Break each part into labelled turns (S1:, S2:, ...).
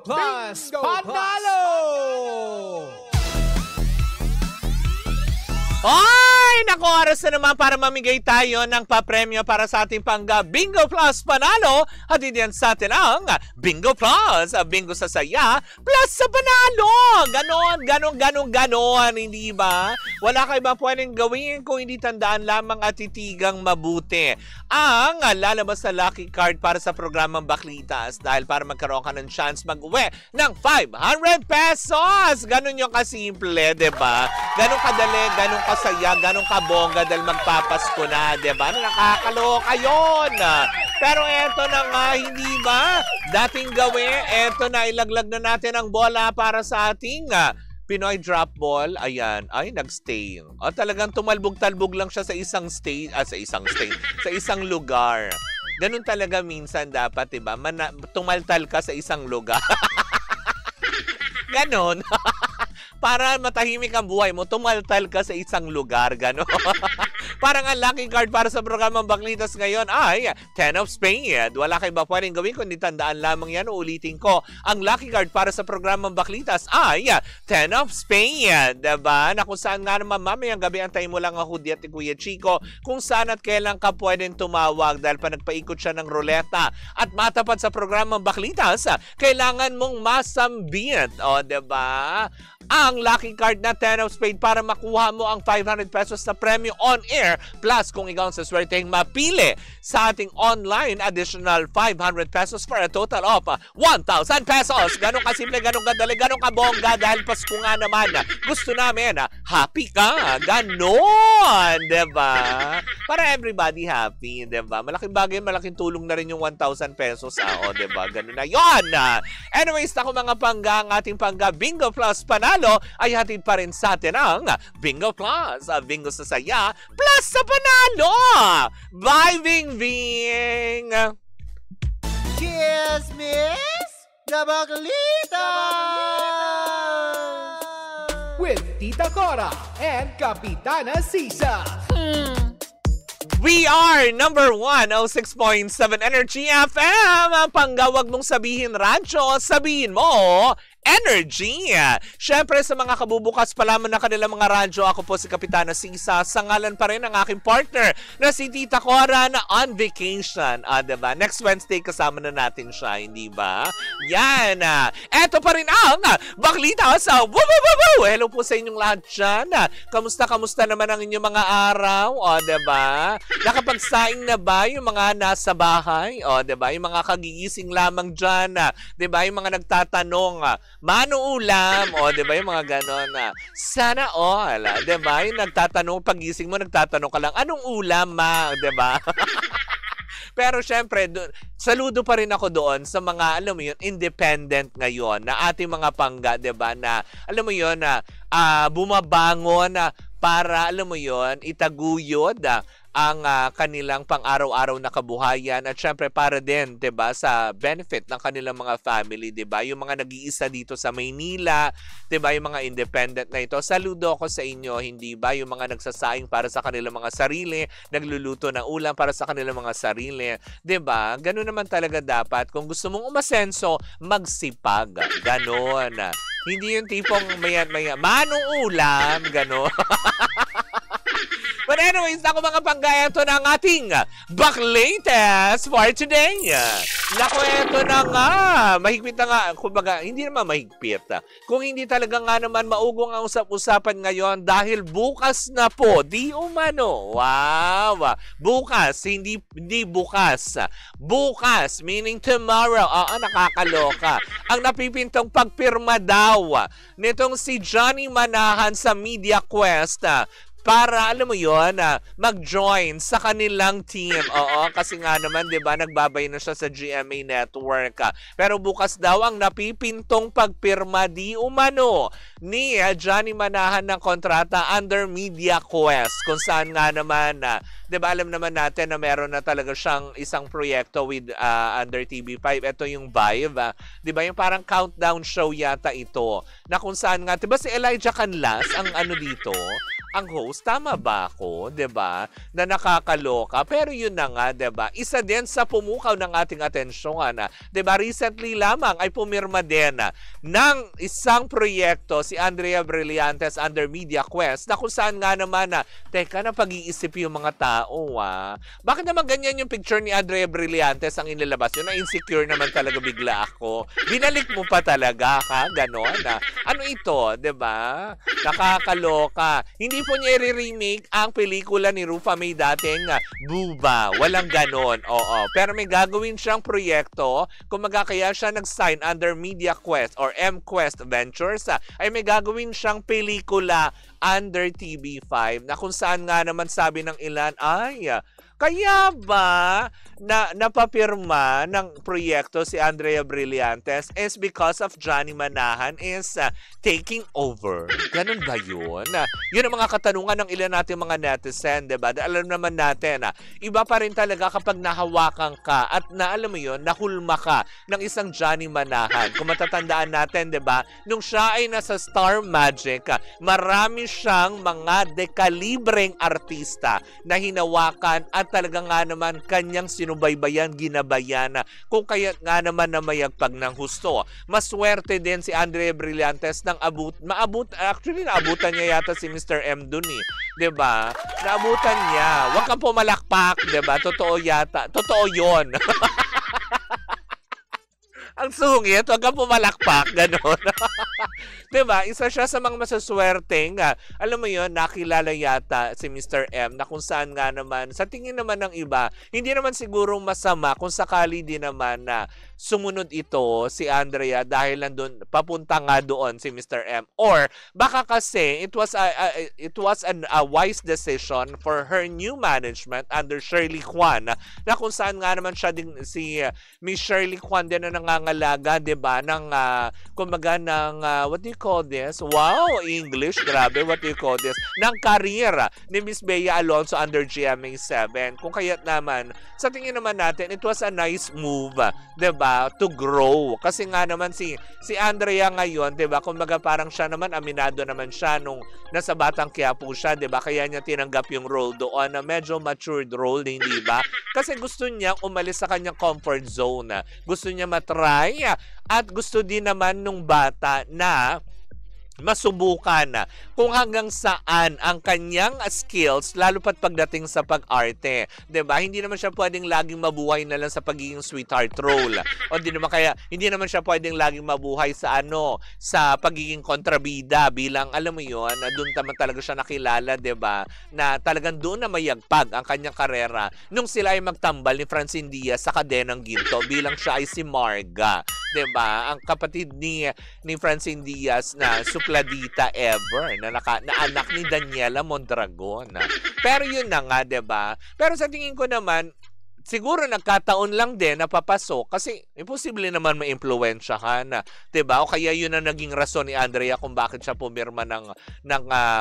S1: Plus Panalo! Ay! Naku, oras na naman para mamigay tayo ng papremyo para sa ating pangga Bingo Plus Panalo. Hatid yan sa atin ang Bingo Plus, Bingo sa Saya, Plus sa Panalo. Ganon. Hindi ba? Wala kayo ba pwedeng gawin kung hindi tandaan lamang at titigang mabuti ang lalabas na lucky card para sa programang Baklitas dahil para magkaroon ka ng chance mag-uwi ng 500 pesos. Ganon yung kasimple, diba? Ganon kadali, ganon kasaya, ganon kabongga dahil magpapasko na, diba? Nakakaloka yun. Pero eto na nga, hindi ba? Dating gawin, eto na, ilaglag na natin ang bola para sa ating Pinoy drop ball. Ayan, ay nag-stay. O talagang tumalbog-talbog lang siya sa isang state, sa isang lugar. Ganun talaga minsan dapat, diba? Tumaltal ka sa isang lugar. Ganon. Para matahimik ang buhay mo, tumaltal ka sa isang lugar, gano'n. Parang ang lucky card para sa programang Baklitas ngayon ay 10 of Spades. Wala kayo ba pwedeng gawin kundi tandaan lamang yan. Uulitin ko, ang lucky card para sa programang Baklitas ay 10 of Spades. Diba? Na kung saan nga naman mamayang gabi antayin mo lang ako at Kuya Chico kung saan at kailan ka pwedeng tumawag dahil pa nagpaikot siya ng ruleta at matapat sa programang Baklitas, kailangan mong masambit. O, diba? Ang lucky card na 10 of Spades para makuha mo ang 500 pesos na premyo on air plus kung ikaw ang saswerteng mapili sa ating online additional 500 pesos for a total of 1,000 pesos. Ganun kasimple, ganun kadali, ganun kabongga dahil Pasko nga naman. Gusto namin happy ka. Ganon, diba? Para everybody happy, diba? Malaking bagay, malaking tulong na rin yung 1,000 pesos. O, diba? Ganun na yon. Anyways, ako mga pangga, ang ating pangga Bingo Plus Panalo ay hatid pa rin sa atin ang Bingo Plus, Bingo sa Saya, Plus sa Panalo! Bye, Bing Bing!
S2: Cheers, Miss Gabaglita!
S3: With Tita Cora and Kapitana Sisa.
S1: We are number 106.7 Energy FM. Ang panggawag mong sabihin radyo, sabihin mo energy. Siyempre sa mga kabubukas pa lamang na kanilang mga radyo, ako po si Kapitana Sisa. Sa ngalan pa rin ng aking partner na si Tita Cora na on vacation. Diba? Next Wednesday kasama na natin siya, hindi ba? Yan. Eto pa rin ang Baklitas. Hello po sa inyong lahat dyan. Kamusta naman ang inyong mga araw? Diba? Nakapagsaing na ba yung mga nasa bahay? Diba? Yung mga kagigising lamang dyan. Diba? Yung mga nagtatanong, mano ulam? Diba? Yung mga ganon. Sana all. Diba? Yung nagtatanong, pagising mo, nagtatanong ka lang, anong ulam, ma? Diba? Pero syempre, saludo pa rin ako doon sa mga, alam mo yun, independent ngayon na ating mga pangga, diba? Na, alam mo yun, bumabangon para, alam mo yun, itaguyod ang kanilang pang-araw-araw na kabuhayan at syempre para din, 'di ba, sa benefit ng kanilang mga family, 'di ba? Yung mga nag-iisa dito sa Maynila, 'di ba, yung mga independent na ito. Saludo ako sa inyo, hindi ba? Yung mga nagsasaing para sa kanilang mga sarili, nagluluto ng ulam para sa kanilang mga sarili, 'di ba? Ganoon naman talaga dapat. Kung gusto mong umasenso, magsipag. Ganon. Hindi yung tipong maya-maya, manong ulam, gano'n. But anyways, ako mga panggaya, ito na ang ating Baklitas for today. Naku, ito na nga. Mahigpit na nga. Kumbaga, hindi naman mahigpit. Kung hindi talaga nga naman maugong ang usap-usapan ngayon dahil bukas na po. Di umano. Wow. Bukas. Hindi bukas. Bukas. Meaning tomorrow. Nakakaloka. Ang napipintong pagpirma daw nitong si Johnny Manahan sa Media Quest para, alam mo yun, mag-join sa kanilang team. Oo, kasi nga naman, di ba, nagbabay na siya sa GMA Network. Pero bukas daw ang napipintong pagpirma di umano ni Johnny Manahan ng kontrata under Media Quest. Kung saan nga naman, di ba, alam naman natin na meron na talaga siyang isang proyekto with under TV5. Ito yung Vibe. Di ba, yung parang countdown show yata ito. Na kung saan nga, di ba si Elijah Canlas ang ano dito? ang host. Tama ba ako? 'Di ba? Na nakakaloka. Pero yun na nga, 'di ba? Isa din sa pumukaw ng ating atensyon. 'Di ba? Recently lamang ay pumirma din ng isang proyekto si Andrea Brillantes under Media Quest na kung saan nga naman teka na pag-iisip yung mga tao Bakit naman ganyan yung picture ni Andrea Brillantes ang inilabas yun? Na-insecure naman talaga bigla ako. Binalik mo pa talaga ka? Ganon Ano ito? 'Di ba? Nakakaloka. Hindi po niya i-remake ang pelikula ni Rufa May dating Buba. Walang ganon. Oo. Pero may gagawin siyang proyekto. Kung kaya siya nag-sign under Media Quest or M-Quest Ventures, ay may gagawin siyang pelikula under TV5 na kung saan nga naman sabi ng ilan ay kaya ba na napapirma ng proyekto si Andrea Brillantes is because of Johnny Manahan is taking over? Ganun ba yun? Yun ang mga katanungan ng ilan natin mga netizen, diba? Alam naman natin, iba pa rin talaga kapag nahawakan ka at alam mo yun, nahulma ka ng isang Johnny Manahan. Kung matatandaan natin, diba? Nung siya ay nasa Star Magic, marami siyang mga dekalibreng artista na hinawakan at talaga nga naman kanyang sinubaybayan, ginabayan kung kaya nga naman na mayagpag ng husto. Maswerte din si Andrea Brillantes ng naabutan niya yata si Mr. M dun eh. 'Di ba? Naabutan niya. Huwag kang pumalakpak, 'di ba? Totoo yata. Totoo 'yon. Ang sungit, huwag kang pumalakpak, gano'n. Diba? Isa siya sa mga masaswerteng, alam mo yon nakilala yata si Mr. M na kung saan nga naman, sa tingin naman ng iba, hindi naman sigurong masama kung sakali din naman na sumunod ito si Andrea dahil nandun, papunta nga doon si Mr. M. Or baka kasi it was a wise decision for her new management under Shirley Kwan na kung saan nga naman siya din si Miss Shirley Kwan din na nangangalaga, 'di ba, ng kumbaga ng what do you call this? Wow, English, grabe, what do you call this? Ng career ni Miss Bea Alonzo under GMA7. Kung kaya't naman, sa tingin naman natin, it was a nice move, 'di ba, to grow. Kasi nga naman si Andrea ngayon, 'di ba, kumbaga parang siya naman aminado naman siya nung nasa Batang Quiapo siya, 'di ba? Kaya niya tinanggap yung role doon na medyo matured role, hindi ba? Kasi gusto niya umalis sa kanyang comfort zone. Gusto niya matry at gusto din naman nung bata na masubukan kung hanggang saan ang kanyang skills, lalo pat pagdating sa pag-arte. 'Di ba? Hindi naman siya pwedeng laging mabuhay na lang sa pagiging sweetheart role. O hindi naman siya pwedeng laging mabuhay sa sa pagiging kontrabida bilang, alam mo 'yon, na doon naman talaga siya nakilala, 'di ba? Na talagang doon na mayagpag ang kanyang karera nung sila ay magtambal ni Francine Diaz sa Kadenang Ginto bilang siya ay si Marga. 'Di ba? Ang kapatid ni Francine Diaz na supladita ever na anak ni Daniela Mondragon. Pero yun na nga, 'di ba? Pero sa tingin ko naman, siguro nagkataon lang din na papasok kasi imposible naman maimpluwensyahan, 'di ba? O kaya yun ang naging rason ni Andrea kung bakit siya pumirma ng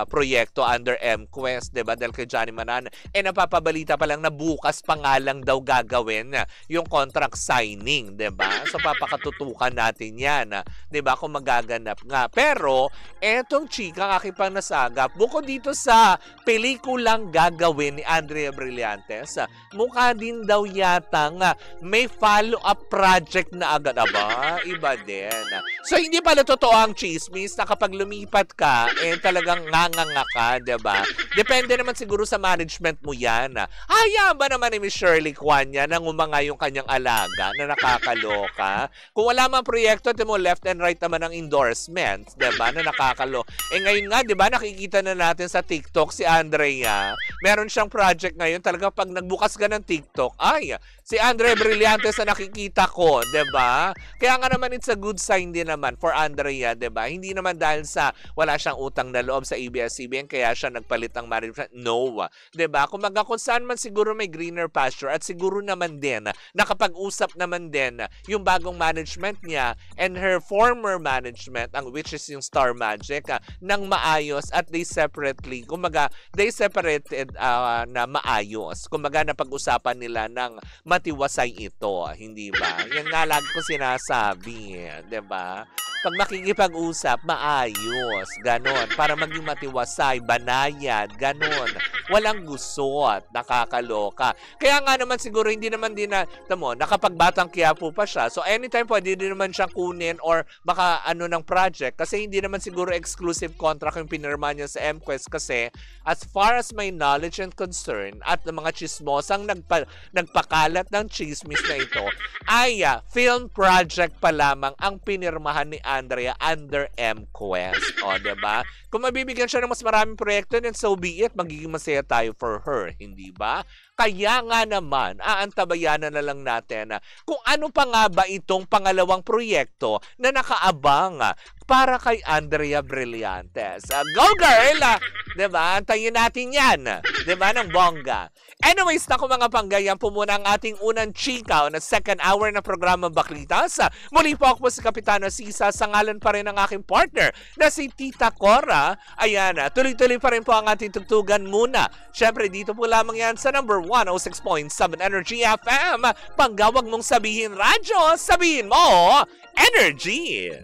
S1: proyekto under M-Quest, 'di ba? Dahil kay Johnny Manahan. Napapabalita pa lang na bukas pa nga lang daw gagawin yung contract signing, 'di ba? So papakatutukan natin 'yan, 'di ba? Kung magaganap nga. Pero etong chika aking pang nasagap, bukod dito sa pelikulang gagawin ni Andrea Brillantes, mukha din daw yata nga may follow-up project na agad. Aba, iba din. So, hindi pala totoo ang chismis na kapag lumipat ka, talagang nganganga ka, diba? Depende naman siguro sa management mo yan. Hayaan ba naman ni Miss Shirley Kwan yan nang umanga yung kanyang alaga na nakakaloka? Kung wala mang proyekto, mo left and right naman ang endorsements, diba? Na nakakaloka. Ngayon nga, diba, nakikita na natin sa TikTok si Andrea. Meron siyang project ngayon. Talaga pag nagbukas ka ng TikTok, ay, si Andrea Brillantes na nakikita ko, 'di ba? Kaya nga naman it's a good sign din naman for Andrea, 'di ba? Hindi naman dahil sa wala siyang utang na loob sa ABS-CBN kaya siya nagpalit ng management. No, 'di ba? Kung saan man siguro may greener pasture at siguro naman din nakapag-usap naman din yung bagong management niya and her former management, which is yung Star Magic, ng maayos at they separated na maayos. Kumbaga napag-usapan nila ng matiwasay ito, hindi ba? Yan nga lagi ko sinasabi, 'di ba? Pag makikipag-usap, maayos. Ganon. Para maging matiwasay, banayad. Ganon. Walang gusot. Nakakaloka. Kaya nga naman siguro hindi naman din na, tamo, nakapagbatang Quiapo pa siya. So anytime pwede din naman siyang kunin or baka ano ng project. Kasi hindi naman siguro exclusive contract yung pinirma niya sa MQuest. Kasi as far as my knowledge and concern at ng mga chismosang nagpakalat ng chismis na ito, ay film project pa lamang ang pinirmahan ni Andrea under MQuest. O, diba? Kung mabibigyan siya ng mas maraming proyekto, then so be it, magiging masaya tayo for her, hindi ba? Kaya nga naman, aantabayanan na lang natin kung ano pa nga ba itong pangalawang proyekto na nakaabang para kay Andrea Brillantes. Go girl! Diba? Antayin natin yan. Diba? Ng bongga. Anyways, naku mga panggayang, po muna ang ating unang chika na second hour na programa Baklitas. Muli po ako po si Kapitana Sisa, sa ngalan pa rin ng aking partner na si Tita Cora. Ayan, tuloy-tuloy pa rin po ang ating tugtugan muna. Siyempre, dito po lamang yan sa number 106.7 Energy FM. Panggawag mong sabihin radyo, sabihin mo Energy!